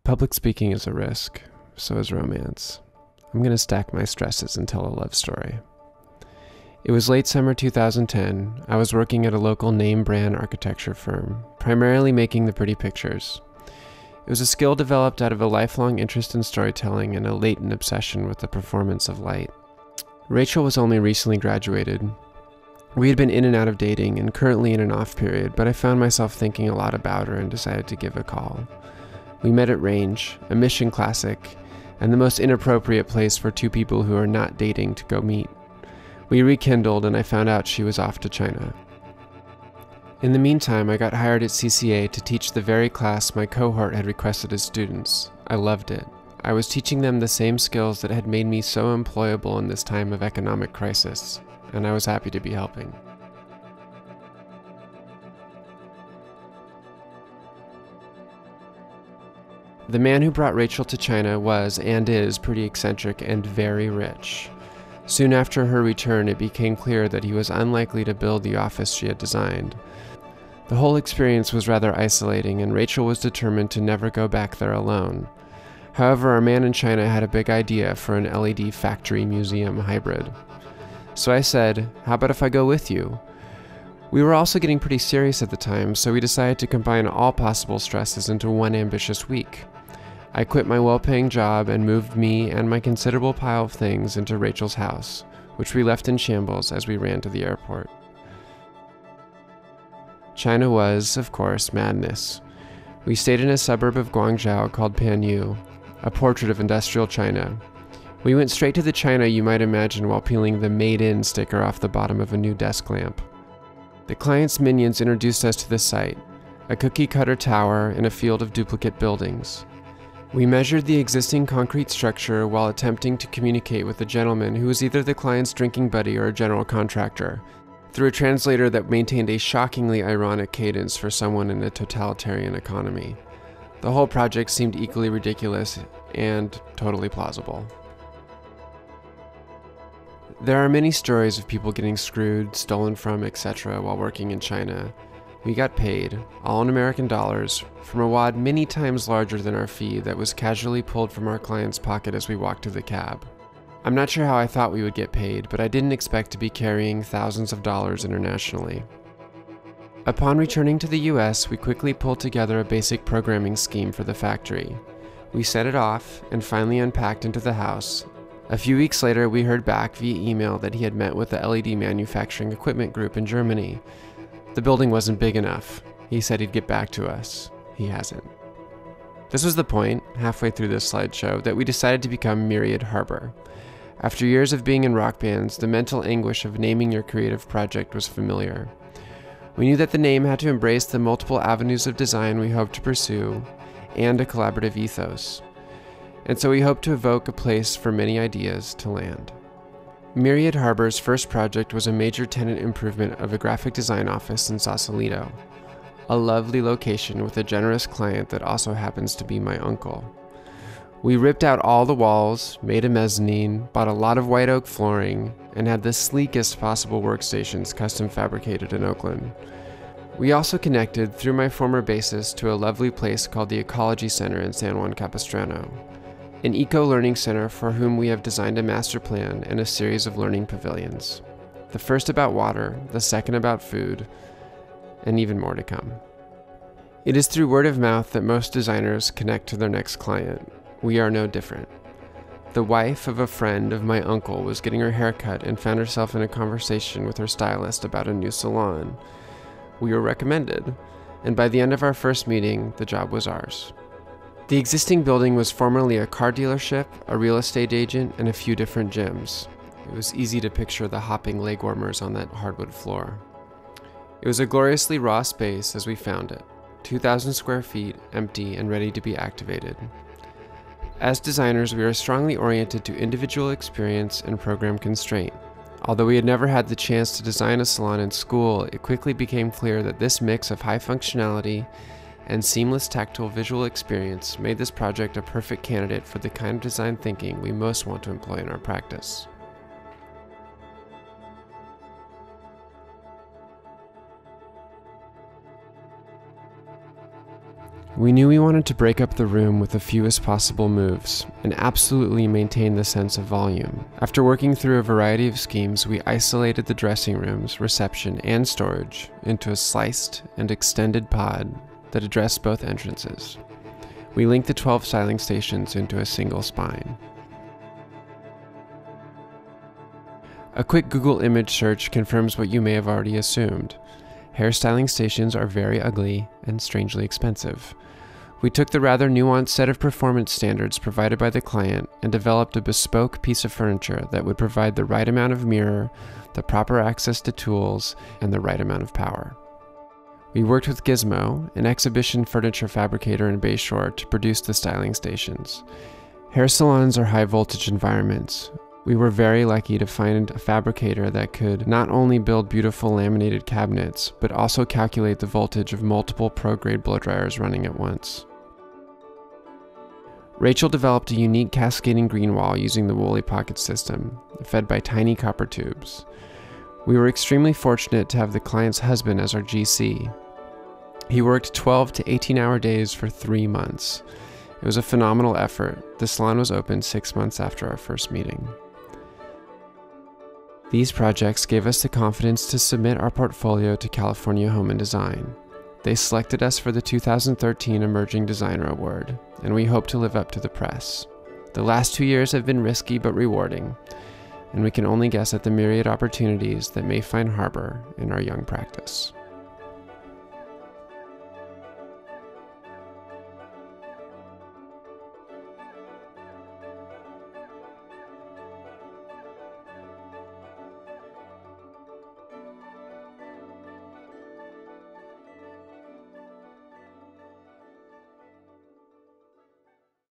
Public speaking is a risk, so is romance. I'm going to stack my stresses and tell a love story. It was late summer 2010. I was working at a local name brand architecture firm, primarily making the pretty pictures. It was a skill developed out of a lifelong interest in storytelling and a latent obsession with the performance of light. Rachael was only recently graduated. We had been in and out of dating and currently in an off period, but I found myself thinking a lot about her and decided to give a call. We met at Range, a Mission classic, and the most inappropriate place for two people who are not dating to go meet. We rekindled and I found out she was off to China. In the meantime, I got hired at CCA to teach the very class my cohort had requested as students. I loved it. I was teaching them the same skills that had made me so employable in this time of economic crisis, and I was happy to be helping. The man who brought Rachael to China was, and is, pretty eccentric and very rich. Soon after her return, it became clear that he was unlikely to build the office she had designed. The whole experience was rather isolating, and Rachael was determined to never go back there alone. However, our man in China had a big idea for an LED factory museum hybrid. So I said, "How about if I go with you?" We were also getting pretty serious at the time, so we decided to combine all possible stresses into one ambitious week. I quit my well-paying job and moved me and my considerable pile of things into Rachael's house, which we left in shambles as we ran to the airport. China was, of course, madness. We stayed in a suburb of Guangzhou called Panyu, a portrait of industrial China. We went straight to the China you might imagine while peeling the Made In sticker off the bottom of a new desk lamp. The client's minions introduced us to the site, a cookie-cutter tower in a field of duplicate buildings. We measured the existing concrete structure while attempting to communicate with a gentleman who was either the client's drinking buddy or a general contractor, through a translator that maintained a shockingly ironic cadence for someone in a totalitarian economy. The whole project seemed equally ridiculous and totally plausible. There are many stories of people getting screwed, stolen from, etc. while working in China. We got paid, all in American dollars, from a wad many times larger than our fee that was casually pulled from our client's pocket as we walked to the cab. I'm not sure how I thought we would get paid, but I didn't expect to be carrying thousands of dollars internationally. Upon returning to the US, we quickly pulled together a basic programming scheme for the factory. We set it off and finally unpacked into the house. A few weeks later, we heard back via email that he had met with the LED manufacturing equipment group in Germany. The building wasn't big enough. He said he'd get back to us. He hasn't. This was the point, halfway through this slideshow, that we decided to become Myriad Harbor. After years of being in rock bands, the mental anguish of naming your creative project was familiar. We knew that the name had to embrace the multiple avenues of design we hoped to pursue, and a collaborative ethos. And so we hoped to evoke a place for many ideas to land. Myriad Harbor's first project was a major tenant improvement of a graphic design office in Sausalito, a lovely location with a generous client that also happens to be my uncle. We ripped out all the walls, made a mezzanine, bought a lot of white oak flooring, and had the sleekest possible workstations custom fabricated in Oakland. We also connected, through my former bassist, to a lovely place called the Ecology Center in San Juan Capistrano, an eco-learning center for whom we have designed a master plan and a series of learning pavilions. The first about water, the second about food, and even more to come. It is through word of mouth that most designers connect to their next client. We are no different. The wife of a friend of my uncle was getting her hair cut and found herself in a conversation with her stylist about a new salon. We were recommended, and by the end of our first meeting, the job was ours. The existing building was formerly a car dealership, a real estate agent, and a few different gyms. It was easy to picture the hopping leg warmers on that hardwood floor. It was a gloriously raw space as we found it, 2,000 square feet, empty and ready to be activated. As designers, we are strongly oriented to individual experience and program constraint. Although we had never had the chance to design a salon in school, it quickly became clear that this mix of high functionality and seamless tactile visual experience made this project a perfect candidate for the kind of design thinking we most want to employ in our practice. We knew we wanted to break up the room with the fewest possible moves and absolutely maintain the sense of volume. After working through a variety of schemes, we isolated the dressing rooms, reception, and storage into a sliced and extended pod that addressed both entrances. We linked the 12 styling stations into a single spine. A quick Google image search confirms what you may have already assumed. Hairstyling stations are very ugly and strangely expensive. We took the rather nuanced set of performance standards provided by the client and developed a bespoke piece of furniture that would provide the right amount of mirror, the proper access to tools, and the right amount of power. We worked with Gizmo, an exhibition furniture fabricator in Bayshore, to produce the styling stations. Hair salons are high-voltage environments. We were very lucky to find a fabricator that could not only build beautiful laminated cabinets, but also calculate the voltage of multiple pro-grade blow dryers running at once. Rachael developed a unique cascading green wall using the Woolly Pocket system, fed by tiny copper tubes. We were extremely fortunate to have the client's husband as our GC. He worked 12 to 18-hour days for 3 months. It was a phenomenal effort. The salon was open 6 months after our first meeting. These projects gave us the confidence to submit our portfolio to California Home and Design. They selected us for the 2013 Emerging Designer Award, and we hope to live up to the press. The last 2 years have been risky but rewarding, and we can only guess at the myriad opportunities that may find harbor in our young practice.